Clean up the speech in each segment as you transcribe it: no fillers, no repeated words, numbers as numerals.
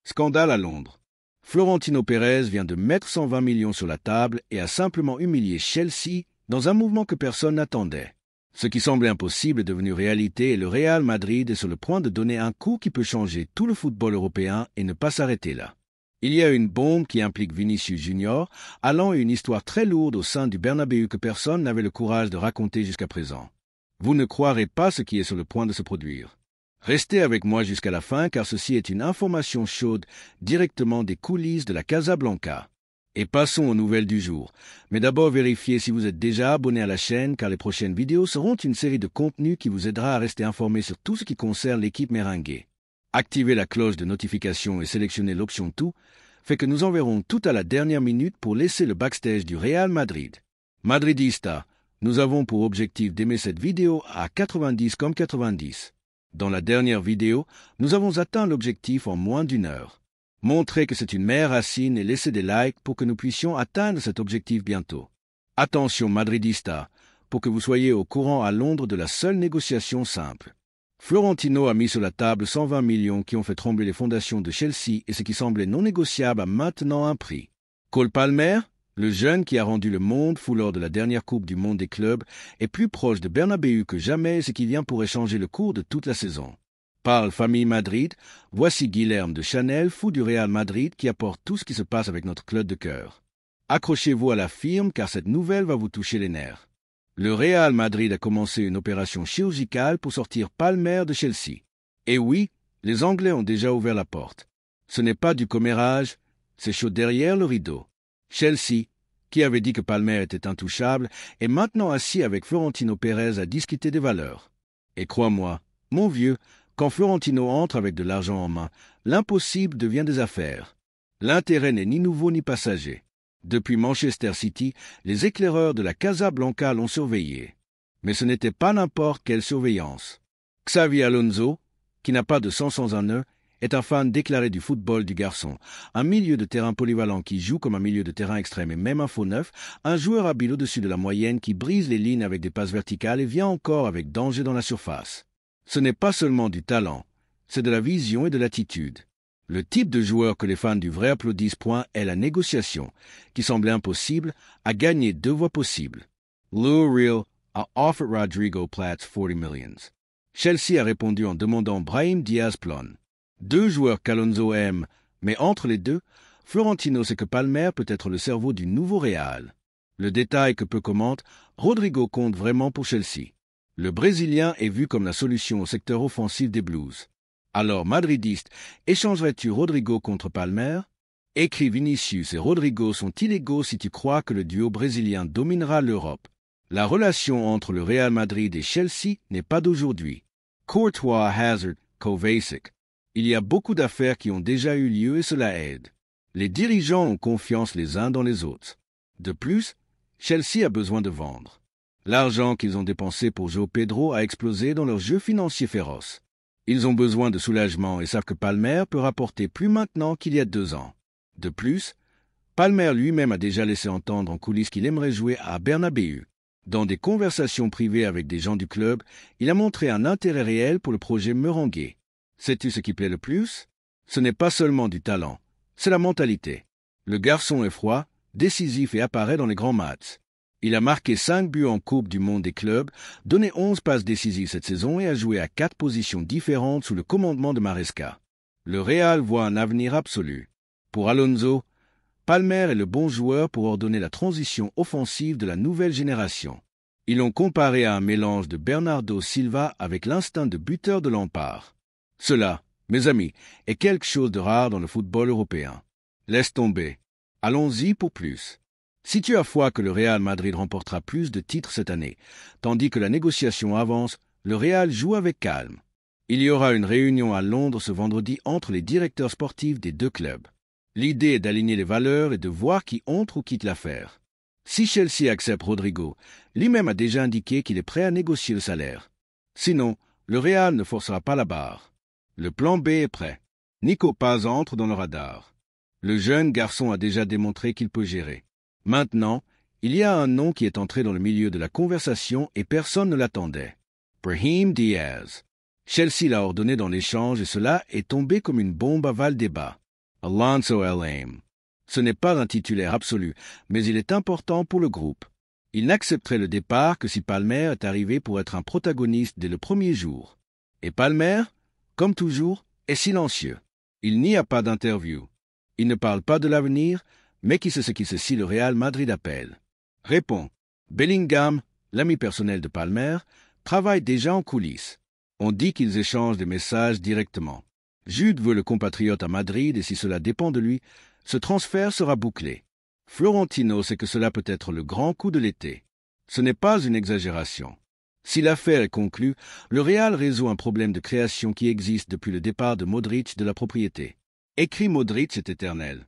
Scandale à Londres. Florentino Pérez vient de mettre 120 millions sur la table et a simplement humilié Chelsea dans un mouvement que personne n'attendait. Ce qui semblait impossible est devenu réalité et le Real Madrid est sur le point de donner un coup qui peut changer tout le football européen et ne pas s'arrêter là. Il y a une bombe qui implique Vinicius Junior, allant et une histoire très lourde au sein du Bernabéu que personne n'avait le courage de raconter jusqu'à présent. Vous ne croirez pas ce qui est sur le point de se produire. Restez avec moi jusqu'à la fin car ceci est une information chaude directement des coulisses de la Casablanca. Et passons aux nouvelles du jour. Mais d'abord vérifiez si vous êtes déjà abonné à la chaîne car les prochaines vidéos seront une série de contenus qui vous aidera à rester informé sur tout ce qui concerne l'équipe merengue. Activez la cloche de notification et sélectionnez l'option tout fait que nous enverrons tout à la dernière minute pour laisser le backstage du Real Madrid. Madridista, nous avons pour objectif d'aimer cette vidéo à 90 comme 90. Dans la dernière vidéo, nous avons atteint l'objectif en moins d'une heure. Montrez que c'est une mère racine et laissez des likes pour que nous puissions atteindre cet objectif bientôt. Attention Madridista, pour que vous soyez au courant à Londres de la seule négociation simple. Florentino a mis sur la table 120 millions qui ont fait trembler les fondations de Chelsea et ce qui semblait non négociable a maintenant un prix. Cole Palmer, le jeune qui a rendu le monde fou lors de la dernière Coupe du Monde des clubs, est plus proche de Bernabéu que jamais et ce qui vient pourrait changer le cours de toute la saison. Parle famille Madrid, voici Guilherme de Chanel, fou du Real Madrid qui apporte tout ce qui se passe avec notre club de cœur. Accrochez-vous à la firme car cette nouvelle va vous toucher les nerfs. Le Real Madrid a commencé une opération chirurgicale pour sortir Palmer de Chelsea. Et oui, les Anglais ont déjà ouvert la porte. Ce n'est pas du commérage, c'est chaud derrière le rideau. Chelsea, qui avait dit que Palmer était intouchable, est maintenant assis avec Florentino Pérez à discuter des valeurs. Et crois-moi, mon vieux, quand Florentino entre avec de l'argent en main, l'impossible devient des affaires. L'intérêt n'est ni nouveau ni passager. Depuis Manchester City, les éclaireurs de la Casablanca l'ont surveillé. Mais ce n'était pas n'importe quelle surveillance. Xavi Alonso, qui n'a pas de sang sans un nœud, est un fan déclaré du football du garçon, un milieu de terrain polyvalent qui joue comme un milieu de terrain extrême et même un faux neuf, un joueur habile au-dessus de la moyenne qui brise les lignes avec des passes verticales et vient encore avec danger dans la surface. Ce n'est pas seulement du talent, c'est de la vision et de l'attitude. Le type de joueur que les fans du vrai applaudissent point est la négociation, qui semblait impossible, a gagné 2 voix possibles. Lou Real a offered Rodrigo Platts 40 millions. Chelsea a répondu en demandant Brahim Diaz-Plon. 2 joueurs qu'Alonso aime, mais entre les deux, Florentino sait que Palmer peut être le cerveau du nouveau Real. Le détail que peu commente, Rodrigo compte vraiment pour Chelsea. Le Brésilien est vu comme la solution au secteur offensif des Blues. Alors, madridiste, échangerais-tu Rodrigo contre Palmer? Écrit Vinicius et Rodrigo sont illégaux si tu crois que le duo brésilien dominera l'Europe. La relation entre le Real Madrid et Chelsea n'est pas d'aujourd'hui. Courtois, Hazard, Kovacic. Il y a beaucoup d'affaires qui ont déjà eu lieu et cela aide. Les dirigeants ont confiance les uns dans les autres. De plus, Chelsea a besoin de vendre. L'argent qu'ils ont dépensé pour João Pedro a explosé dans leur jeu financier féroce. Ils ont besoin de soulagement et savent que Palmer peut rapporter plus maintenant qu'il y a 2 ans. De plus, Palmer lui-même a déjà laissé entendre en coulisses qu'il aimerait jouer à Bernabéu. Dans des conversations privées avec des gens du club, il a montré un intérêt réel pour le projet merengue. Sais-tu ce qui plaît le plus? Ce n'est pas seulement du talent, c'est la mentalité. Le garçon est froid, décisif et apparaît dans les grands matchs. Il a marqué 5 buts en Coupe du Monde des clubs, donné 11 passes décisives cette saison et a joué à 4 positions différentes sous le commandement de Maresca. Le Real voit un avenir absolu. Pour Alonso, Palmer est le bon joueur pour ordonner la transition offensive de la nouvelle génération. Ils l'ont comparé à un mélange de Bernardo Silva avec l'instinct de buteur de Lampard. Cela, mes amis, est quelque chose de rare dans le football européen. Laisse tomber. Allons-y pour plus. Si tu as foi que le Real Madrid remportera plus de titres cette année, tandis que la négociation avance, le Real joue avec calme. Il y aura une réunion à Londres ce vendredi entre les directeurs sportifs des 2 clubs. L'idée est d'aligner les valeurs et de voir qui entre ou quitte l'affaire. Si Chelsea accepte Rodrigo, lui-même a déjà indiqué qu'il est prêt à négocier le salaire. Sinon, le Real ne forcera pas la barre. Le plan B est prêt. Nico Paz entre dans le radar. Le jeune garçon a déjà démontré qu'il peut gérer. Maintenant, il y a un nom qui est entré dans le milieu de la conversation et personne ne l'attendait. Brahim Diaz. Chelsea l'a ordonné dans l'échange et cela est tombé comme une bombe à Valdebebas. Alonso Alain. Ce n'est pas un titulaire absolu, mais il est important pour le groupe. Il n'accepterait le départ que si Palmer est arrivé pour être un protagoniste dès le premier jour. Et Palmer, comme toujours, est silencieux. Il n'y a pas d'interview. Il ne parle pas de l'avenir, mais qui sait ce qui sait si le Real Madrid appelle. Répond. Bellingham, l'ami personnel de Palmer, travaille déjà en coulisses. On dit qu'ils échangent des messages directement. Jude veut le compatriote à Madrid et si cela dépend de lui, ce transfert sera bouclé. Florentino sait que cela peut être le grand coup de l'été. Ce n'est pas une exagération. Si l'affaire est conclue, le Real résout un problème de création qui existe depuis le départ de Modric de la propriété. Écrit Modric est éternel.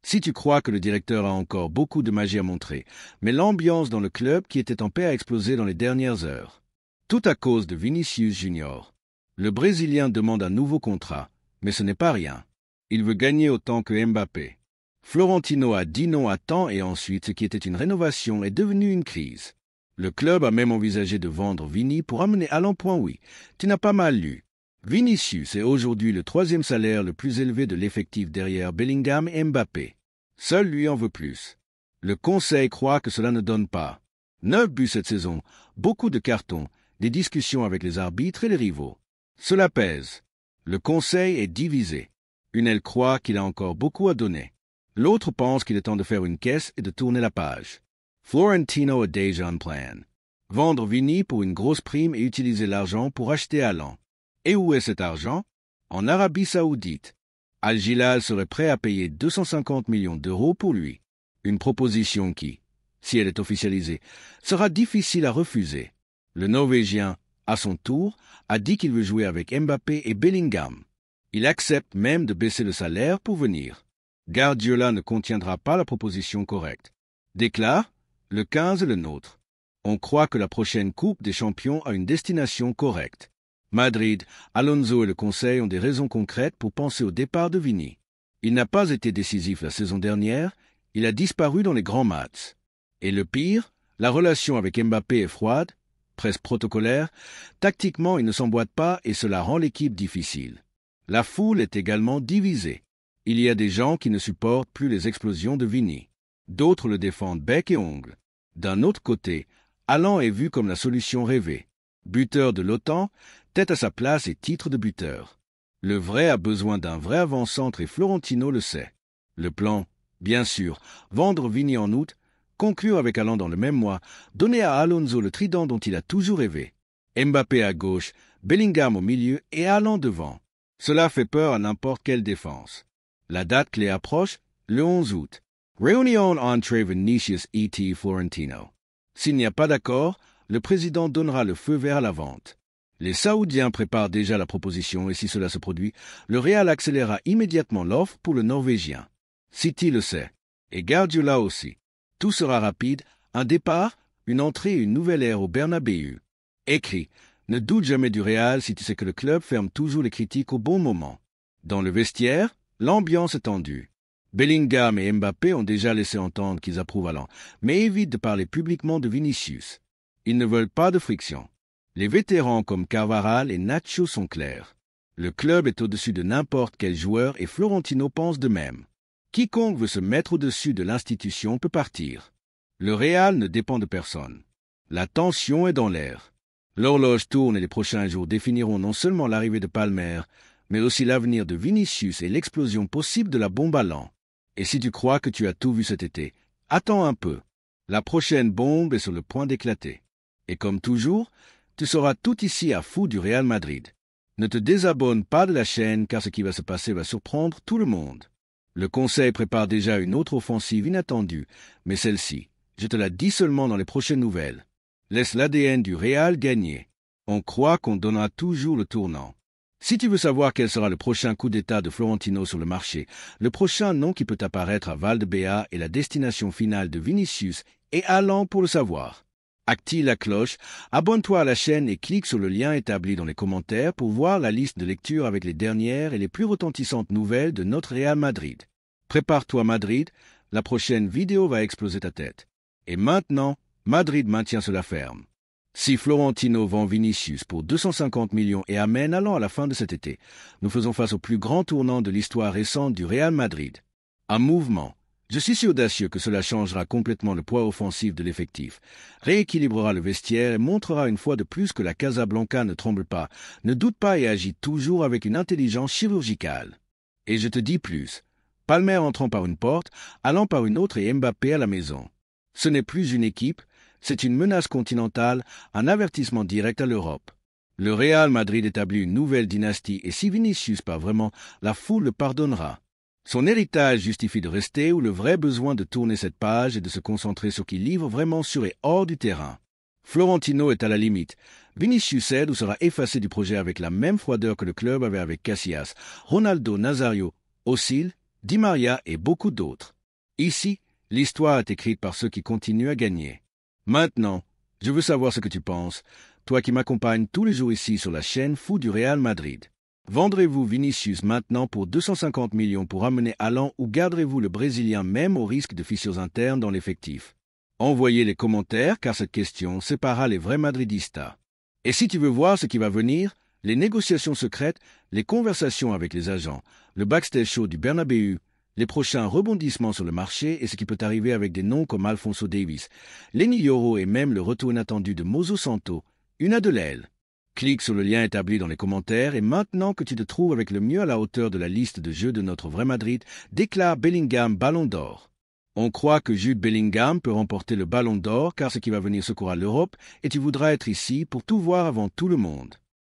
Si tu crois que le directeur a encore beaucoup de magie à montrer, mais l'ambiance dans le club qui était en paix a explosé dans les dernières heures. Tout à cause de Vinicius Junior. Le Brésilien demande un nouveau contrat, mais ce n'est pas rien. Il veut gagner autant que Mbappé. Florentino a dit non à temps et ensuite ce qui était une rénovation est devenu une crise. Le club a même envisagé de vendre Vini pour amener Alain. Oui, tu n'as pas mal lu. Vinicius est aujourd'hui le 3e salaire le plus élevé de l'effectif derrière Bellingham et Mbappé. Seul lui en veut plus. Le conseil croit que cela ne donne pas. 9 buts cette saison, beaucoup de cartons, des discussions avec les arbitres et les rivaux. Cela pèse. Le conseil est divisé. Une aile croit qu'il a encore beaucoup à donner. L'autre pense qu'il est temps de faire une caisse et de tourner la page. Florentino a déjà un plan. Vendre Vini pour une grosse prime et utiliser l'argent pour acheter Alain. Et où est cet argent? En Arabie Saoudite. Al Hilal serait prêt à payer 250 millions d'euros pour lui. Une proposition qui, si elle est officialisée, sera difficile à refuser. Le Norvégien, à son tour, a dit qu'il veut jouer avec Mbappé et Bellingham. Il accepte même de baisser le salaire pour venir. Guardiola ne contiendra pas la proposition correcte. Déclare, le 15 est le nôtre. On croit que la prochaine Coupe des Champions a une destination correcte. Madrid, Alonso et le Conseil ont des raisons concrètes pour penser au départ de Vini. Il n'a pas été décisif la saison dernière, il a disparu dans les grands matchs. Et le pire, la relation avec Mbappé est froide, presque protocolaire, tactiquement il ne s'emboîte pas et cela rend l'équipe difficile. La foule est également divisée. Il y a des gens qui ne supportent plus les explosions de Vini. D'autres le défendent bec et ongle. D'un autre côté, Alain est vu comme la solution rêvée. Buteur de l'OTAN, tête à sa place et titre de buteur. Le vrai a besoin d'un vrai avant-centre et Florentino le sait. Le plan, bien sûr, vendre Vini en août, conclure avec Alain dans le même mois, donner à Alonso le trident dont il a toujours rêvé. Mbappé à gauche, Bellingham au milieu et Alain devant. Cela fait peur à n'importe quelle défense. La date clé approche, le 11 août. Réunion entre Vinicius et Florentino. S'il n'y a pas d'accord, le président donnera le feu vert à la vente. Les Saoudiens préparent déjà la proposition et si cela se produit, le Real accélérera immédiatement l'offre pour le Norvégien. City le sait. Et Guardiola aussi. Tout sera rapide, un départ, une entrée et une nouvelle ère au Bernabéu. Écrit, ne doute jamais du Real si tu sais que le club ferme toujours les critiques au bon moment. Dans le vestiaire, l'ambiance est tendue. Bellingham et Mbappé ont déjà laissé entendre qu'ils approuvent Alain, mais évitent de parler publiquement de Vinicius. Ils ne veulent pas de friction. Les vétérans comme Carvajal et Nacho sont clairs. Le club est au-dessus de n'importe quel joueur et Florentino pense de même. Quiconque veut se mettre au-dessus de l'institution peut partir. Le Real ne dépend de personne. La tension est dans l'air. L'horloge tourne et les prochains jours définiront non seulement l'arrivée de Palmer, mais aussi l'avenir de Vinicius et l'explosion possible de la bombe à Alain. Et si tu crois que tu as tout vu cet été, attends un peu. La prochaine bombe est sur le point d'éclater. Et comme toujours, tu sauras tout ici à fou du Real Madrid. Ne te désabonne pas de la chaîne car ce qui va se passer va surprendre tout le monde. Le conseil prépare déjà une autre offensive inattendue, mais celle-ci, je te la dis seulement dans les prochaines nouvelles. Laisse l'ADN du Real gagner. On croit qu'on donnera toujours le tournant. Si tu veux savoir quel sera le prochain coup d'état de Florentino sur le marché, le prochain nom qui peut apparaître à Valdebea est la destination finale de Vinicius et Alain pour le savoir. Active la cloche, abonne-toi à la chaîne et clique sur le lien établi dans les commentaires pour voir la liste de lecture avec les dernières et les plus retentissantes nouvelles de notre Real Madrid. Prépare-toi Madrid, la prochaine vidéo va exploser ta tête. Et maintenant, Madrid maintient cela ferme. Si Florentino vend Vinicius pour 250 millions et amène Haaland à la fin de cet été, nous faisons face au plus grand tournant de l'histoire récente du Real Madrid. Un mouvement. Je suis si audacieux que cela changera complètement le poids offensif de l'effectif, rééquilibrera le vestiaire et montrera une fois de plus que la Casablanca ne tremble pas, ne doute pas et agit toujours avec une intelligence chirurgicale. Et je te dis plus. Palmer entrant par une porte, allant par une autre et Mbappé à la maison. Ce n'est plus une équipe, c'est une menace continentale, un avertissement direct à l'Europe. Le Real Madrid établit une nouvelle dynastie et si Vinicius part vraiment, la foule le pardonnera. Son héritage justifie de rester ou le vrai besoin de tourner cette page et de se concentrer sur qui livre vraiment sur et hors du terrain. Florentino est à la limite. Vinicius aide ou sera effacé du projet avec la même froideur que le club avait avec Casillas, Ronaldo, Nazario, Özil, Di Maria et beaucoup d'autres. Ici, l'histoire est écrite par ceux qui continuent à gagner. Maintenant, je veux savoir ce que tu penses, toi qui m'accompagnes tous les jours ici sur la chaîne Fou du Real Madrid. Vendrez-vous Vinicius maintenant pour 250 millions pour amener Haaland ou garderez-vous le Brésilien même au risque de fissures internes dans l'effectif? Envoyez les commentaires car cette question séparera les vrais madridistas. Et si tu veux voir ce qui va venir, les négociations secrètes, les conversations avec les agents, le backstage show du Bernabéu, les prochains rebondissements sur le marché et ce qui peut arriver avec des noms comme Alphonso Davies, Lenny Yoro et même le retour inattendu de Mozo Santo, une a de l'aile. Clique sur le lien établi dans les commentaires et maintenant que tu te trouves avec le mieux à la hauteur de la liste de jeux de notre vrai Madrid, déclare Bellingham Ballon d'Or. On croit que Jude Bellingham peut remporter le Ballon d'Or car ce qui va venir secourra l'Europe et tu voudras être ici pour tout voir avant tout le monde.